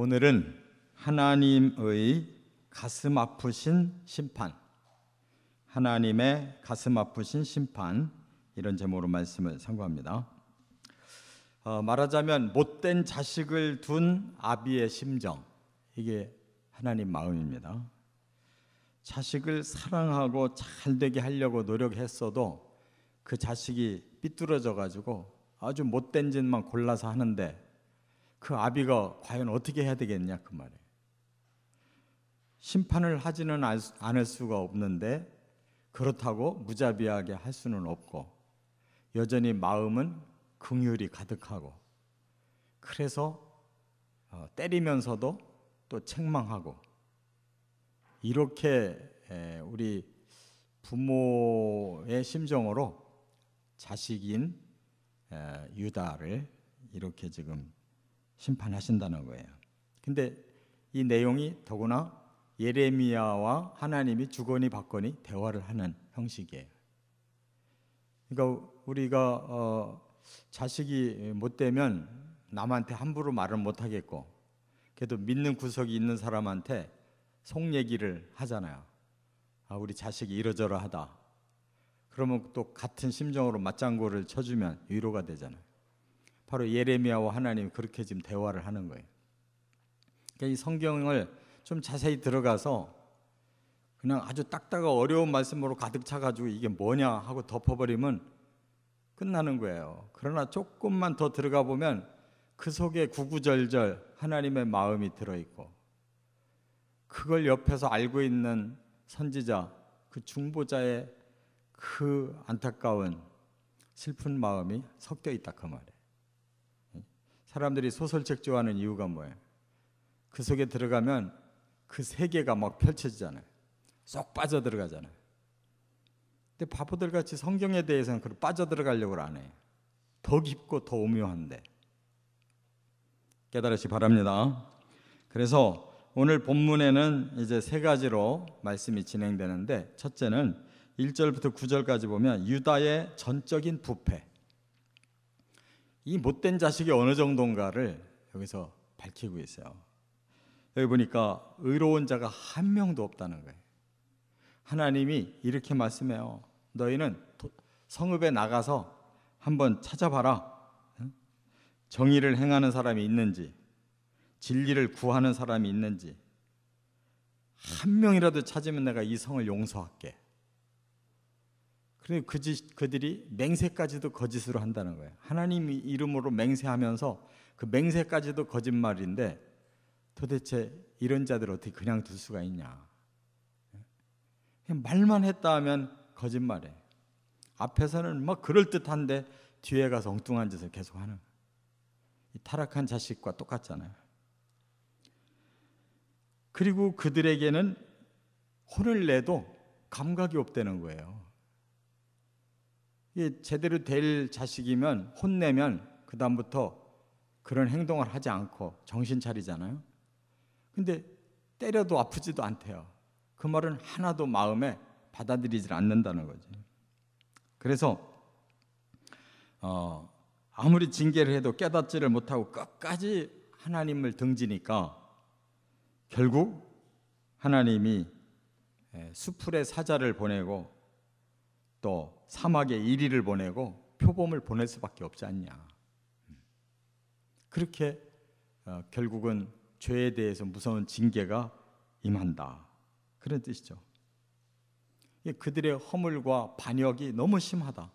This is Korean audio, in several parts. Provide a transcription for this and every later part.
오늘은 하나님의 가슴 아프신 심판, 하나님의 가슴 아프신 심판, 이런 제목으로 말씀을 선고합니다. 말하자면 못된 자식을 둔 아비의 심정, 이게 하나님 마음입니다. 자식을 사랑하고 잘 되게 하려고 노력했어도 그 자식이 삐뚤어져 가지고 아주 못된 짓만 골라서 하는데 그 아비가 과연 어떻게 해야 되겠냐, 그 말이에요. 심판을 하지는 않을 수가 없는데 그렇다고 무자비하게 할 수는 없고 여전히 마음은 긍휼이 가득하고, 그래서 때리면서도 또 책망하고, 이렇게 우리 부모의 심정으로 자식인 유다를 이렇게 지금 심판하신다는 거예요. 근데 이 내용이 더구나 예레미야와 하나님이 주거니 받거니 대화를 하는 형식이에요. 그러니까 우리가 자식이 못되면 남한테 함부로 말을 못하겠고, 그래도 믿는 구석이 있는 사람한테 속 얘기를 하잖아요. 우리 자식이 이러저러하다. 그러면 또 같은 심정으로 맞장구를 쳐주면 위로가 되잖아요. 바로 예레미야와 하나님이 그렇게 지금 대화를 하는 거예요. 그러니까 이 성경을 좀 자세히 들어가서 그냥 아주 딱딱하고 어려운 말씀으로 가득 차가지고 이게 뭐냐 하고 덮어버리면 끝나는 거예요. 그러나 조금만 더 들어가 보면 그 속에 구구절절 하나님의 마음이 들어있고, 그걸 옆에서 알고 있는 선지자, 그 중보자의 그 안타까운 슬픈 마음이 섞여 있다, 그 말이에요. 사람들이 소설책 좋아하는 이유가 뭐예요? 그 속에 들어가면 그 세계가 막 펼쳐지잖아요. 쏙 빠져들어가잖아요. 근데 바보들 같이 성경에 대해서는 그렇게 빠져들어가려고 안 해요. 더 깊고 더 오묘한데. 깨달으시 바랍니다. 그래서 오늘 본문에는 이제 세 가지로 말씀이 진행되는데, 첫째는 1절부터 9절까지 보면 유다의 전적인 부패, 이 못된 자식이 어느 정도인가를 여기서 밝히고 있어요. 여기 보니까 의로운 자가 한 명도 없다는 거예요. 하나님이 이렇게 말씀해요. 너희는 성읍에 나가서 한번 찾아봐라. 정의를 행하는 사람이 있는지, 진리를 구하는 사람이 있는지 한 명이라도 찾으면 내가 이 성을 용서할게. 그리고 그들이 맹세까지도 거짓으로 한다는 거예요. 하나님 이름으로 맹세하면서 그 맹세까지도 거짓말인데 도대체 이런 자들 어떻게 그냥 둘 수가 있냐. 그냥 말만 했다 하면 거짓말이에요. 앞에서는 막 그럴듯한데 뒤에 가서 엉뚱한 짓을 계속하는, 이 타락한 자식과 똑같잖아요. 그리고 그들에게는 혼을 내도 감각이 없다는 거예요. 이게 제대로 될 자식이면 혼내면 그 다음부터 그런 행동을 하지 않고 정신 차리잖아요. 근데 때려도 아프지도 않대요. 그 말은 하나도 마음에 받아들이질 않는다는 거지. 그래서 아무리 징계를 해도 깨닫지를 못하고 끝까지 하나님을 등지니까 결국 하나님이 수풀에 사자를 보내고 또 사막에 이리를 보내고 표범을 보낼 수밖에 없지 않냐. 그렇게 결국은 죄에 대해서 무서운 징계가 임한다, 그런 뜻이죠. 그들의 허물과 반역이 너무 심하다.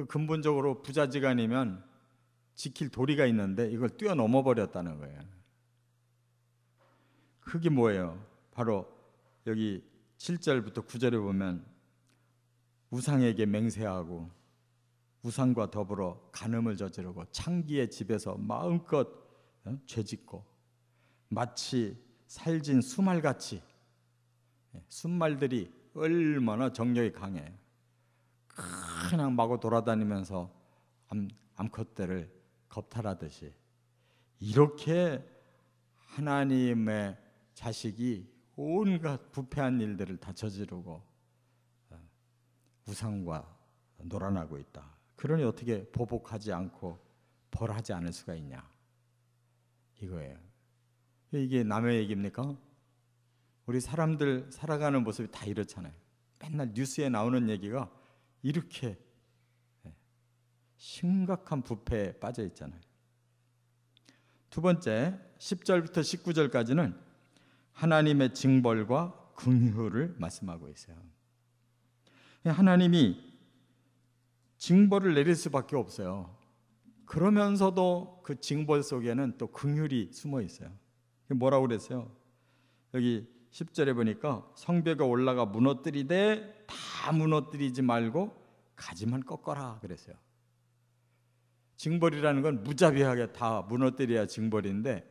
근본적으로 부자지간이면 지킬 도리가 있는데 이걸 뛰어넘어 버렸다는 거예요. 그게 뭐예요? 바로 여기 7절부터 9절에 보면 우상에게 맹세하고 우상과 더불어 간음을 저지르고 창기의 집에서 마음껏 죄짓고 마치 살진 수말같이, 순말들이 얼마나 정력이 강해요. 그냥 마구 돌아다니면서 암컷들을 겁탈하듯이 이렇게 하나님의 자식이 온갖 부패한 일들을 다 저지르고 우상과 놀아나고 있다. 그러니 어떻게 보복하지 않고 벌하지 않을 수가 있냐. 이거예요. 이게 남의 얘기입니까? 우리 사람들 살아가는 모습이 다 이렇잖아요. 맨날 뉴스에 나오는 얘기가 이렇게 심각한 부패에 빠져 있잖아요. 두 번째, 10절부터 19절까지는 하나님의 징벌과 긍휼을 말씀하고 있어요. 하나님이 징벌을 내릴 수밖에 없어요. 그러면서도 그 징벌 속에는 또 긍휼이 숨어 있어요. 뭐라고 그랬어요? 여기 10절에 보니까 성벽에 올라가 무너뜨리되 다 무너뜨리지 말고 가지만 꺾어라 그랬어요. 징벌이라는 건 무자비하게 다 무너뜨려야 징벌인데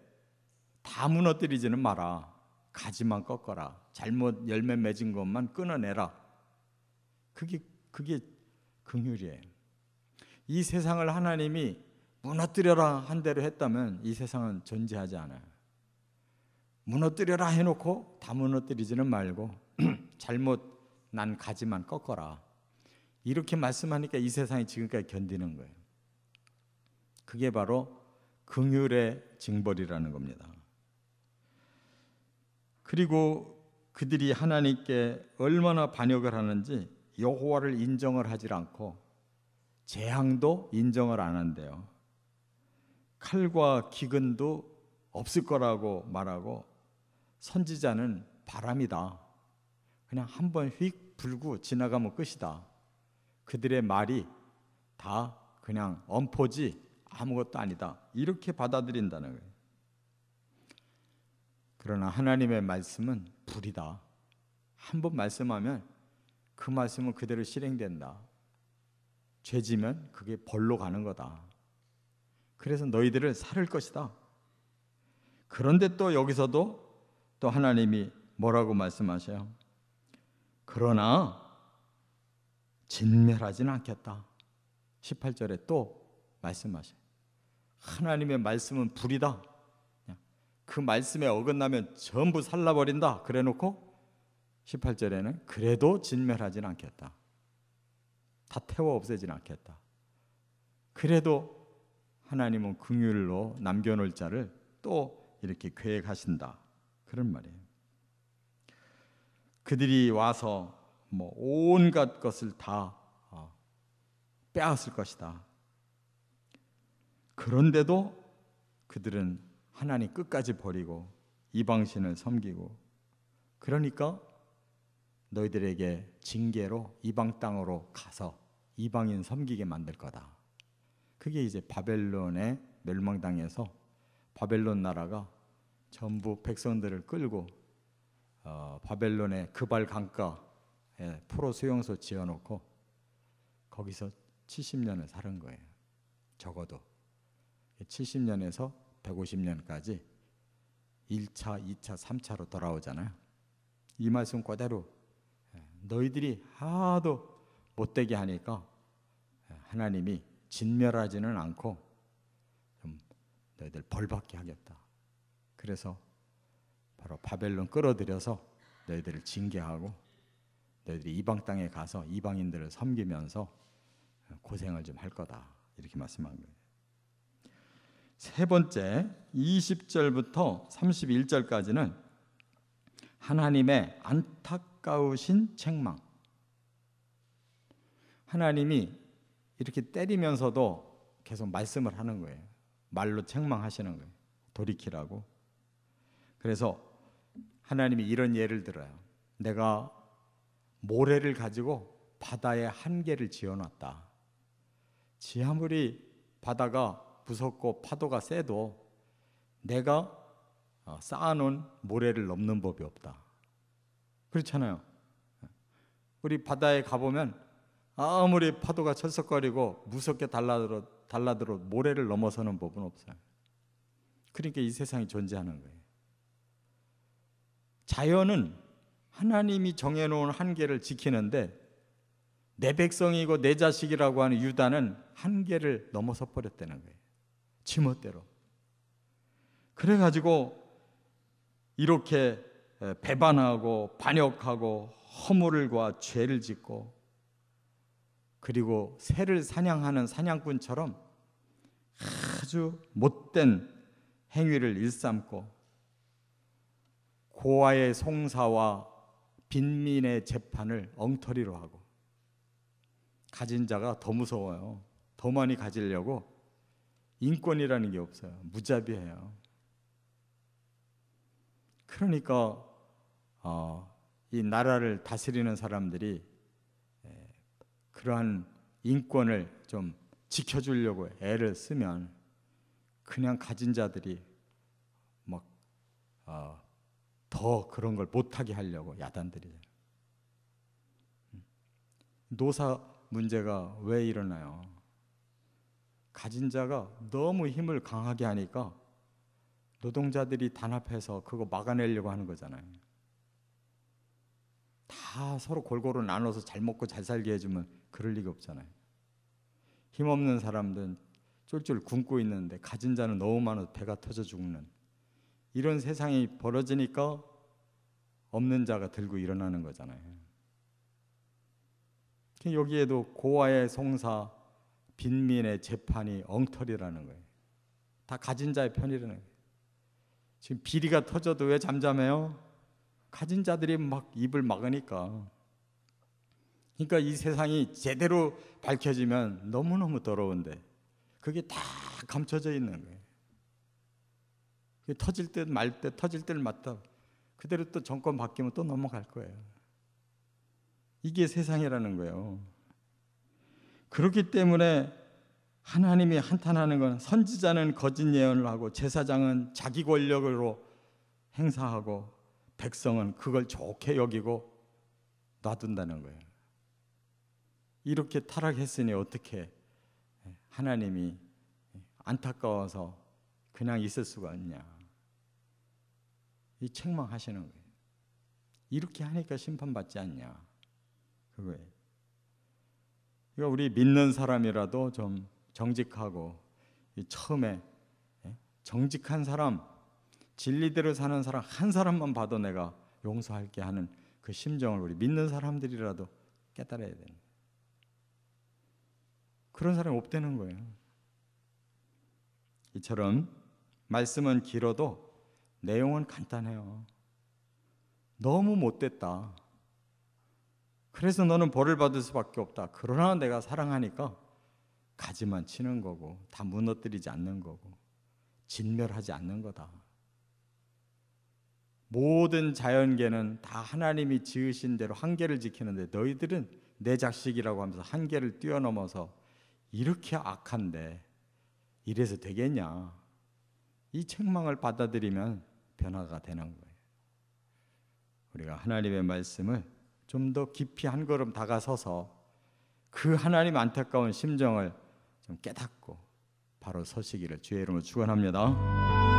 다 무너뜨리지는 마라. 가지만 꺾어라. 잘못 열매 맺은 것만 끊어내라. 그게 긍휼이에요. 이 세상을 하나님이 무너뜨려라 한 대로 했다면 이 세상은 존재하지 않아요. 무너뜨려라 해놓고 다 무너뜨리지는 말고 잘못 난 가지만 꺾어라. 이렇게 말씀하니까 이 세상이 지금까지 견디는 거예요. 그게 바로 긍휼의 징벌이라는 겁니다. 그리고 그들이 하나님께 얼마나 반역을 하는지 여호와를 인정을 하지 않고 재앙도 인정을 안 한대요. 칼과 기근도 없을 거라고 말하고 선지자는 바람이다. 그냥 한번 휙 불고 지나가면 끝이다. 그들의 말이 다 그냥 엄포지 아무것도 아니다. 이렇게 받아들인다는 거예요. 그러나 하나님의 말씀은 불이다. 한번 말씀하면 그 말씀은 그대로 실행된다. 죄지면 그게 벌로 가는 거다. 그래서 너희들을 살을 것이다. 그런데 또 여기서도 또 하나님이 뭐라고 말씀하셔요? 그러나 진멸하지는 않겠다. 18절에 또 말씀하셔요. 하나님의 말씀은 불이다. 그 말씀에 어긋나면 전부 살라버린다. 그래놓고 18절에는 그래도 진멸하지는 않겠다. 다 태워 없애지는 않겠다. 그래도 하나님은 긍휼로 남겨놓을 자를 또 이렇게 계획하신다. 그런 말이에요. 그들이 와서 뭐 온갖 것을 다 빼앗을 것이다. 그런데도 그들은 하나님 끝까지 버리고 이방신을 섬기고, 그러니까 너희들에게 징계로 이방 땅으로 가서 이방인 섬기게 만들 거다. 그게 이제 바벨론의 멸망당해서 바벨론 나라가 전부 백성들을 끌고 바벨론의 그발 강가에 포로 수용소 지어놓고 거기서 70년을 사는 거예요. 적어도 70년에서 150년까지 1차, 2차, 3차로 돌아오잖아요. 이 말씀 그대로 너희들이 하도 못되게 하니까 하나님이 진멸하지는 않고 좀 너희들 벌받게 하겠다. 그래서 바로 바벨론 끌어들여서 너희들을 징계하고 너희들이 이방 땅에 가서 이방인들을 섬기면서 고생을 좀 할 거다. 이렇게 말씀한 거예요. 세 번째 20절부터 31절까지는 하나님의 안타까우신 책망. 하나님이 이렇게 때리면서도 계속 말씀을 하는 거예요. 말로 책망하시는 거예요. 돌이키라고. 그래서 하나님이 이런 예를 들어요. 내가 모래를 가지고 바다에 한계를 지어놨다. 지 아무리 바다가 무섭고 파도가 세도 내가 쌓아놓은 모래를 넘는 법이 없다. 그렇잖아요. 우리 바다에 가보면 아무리 파도가 철썩거리고 무섭게 달라들어 모래를 넘어서는 법은 없어요. 그러니까 이 세상이 존재하는 거예요. 자연은 하나님이 정해놓은 한계를 지키는데 내 백성이고 내 자식이라고 하는 유다는 한계를 넘어서 버렸다는 거예요. 지멋대로. 그래가지고 이렇게 배반하고 반역하고 허물과 죄를 짓고 그리고 새를 사냥하는 사냥꾼처럼 아주 못된 행위를 일삼고 고아의 송사와 빈민의 재판을 엉터리로 하고, 가진 자가 더 무서워요. 더 많이 가지려고 인권이라는 게 없어요. 무자비해요. 그러니까 이 나라를 다스리는 사람들이 그러한 인권을 좀 지켜주려고 애를 쓰면 그냥 가진 자들이 막 더 그런 걸 못하게 하려고 야단들이. 노사 문제가 왜 일어나요? 가진 자가 너무 힘을 강하게 하니까 노동자들이 단합해서 그거 막아내려고 하는 거잖아요. 다 서로 골고루 나눠서 잘 먹고 잘 살게 해주면 그럴 리가 없잖아요. 힘없는 사람들은 쫄쫄 굶고 있는데 가진 자는 너무 많아서 배가 터져 죽는 이런 세상이 벌어지니까 없는 자가 들고 일어나는 거잖아요. 여기에도 고아의 송사, 빈민의 재판이 엉터리라는 거예요. 다 가진 자의 편이라는 거예요. 지금 비리가 터져도 왜 잠잠해요? 가진 자들이 막 입을 막으니까. 그러니까 이 세상이 제대로 밝혀지면 너무너무 더러운데 그게 다 감춰져 있는 거예요. 터질 듯 말 듯, 터질 듯 말다. 그대로 또 정권 바뀌면 또 넘어갈 거예요. 이게 세상이라는 거예요. 그렇기 때문에 하나님이 한탄하는 건 선지자는 거짓 예언을 하고 제사장은 자기 권력으로 행사하고 백성은 그걸 좋게 여기고 놔둔다는 거예요. 이렇게 타락했으니 어떻게 하나님이 안타까워서 그냥 있을 수가 있냐. 이 책망하시는 거예요. 이렇게 하니까 심판받지 않냐. 그거예요. 그러니까 우리 믿는 사람이라도 좀 정직하고 처음에 정직한 사람, 진리대로 사는 사람 한 사람만 봐도 내가 용서할게 하는 그 심정을 우리 믿는 사람들이라도 깨달아야 되는 거예요. 그런 사람이 없다는 거예요. 이처럼 말씀은 길어도 내용은 간단해요. 너무 못됐다. 그래서 너는 벌을 받을 수밖에 없다. 그러나 내가 사랑하니까 가지만 치는 거고 다 무너뜨리지 않는 거고 진멸하지 않는 거다. 모든 자연계는 다 하나님이 지으신 대로 한계를 지키는데 너희들은 내 자식이라고 하면서 한계를 뛰어넘어서 이렇게 악한데 이래서 되겠냐. 이 책망을 받아들이면 변화가 되는 거예요. 우리가 하나님의 말씀을 좀 더 깊이 한 걸음 다가서서 그 하나님 안타까운 심정을 좀 깨닫고 바로 서시기를 주의 이름으로 축원합니다.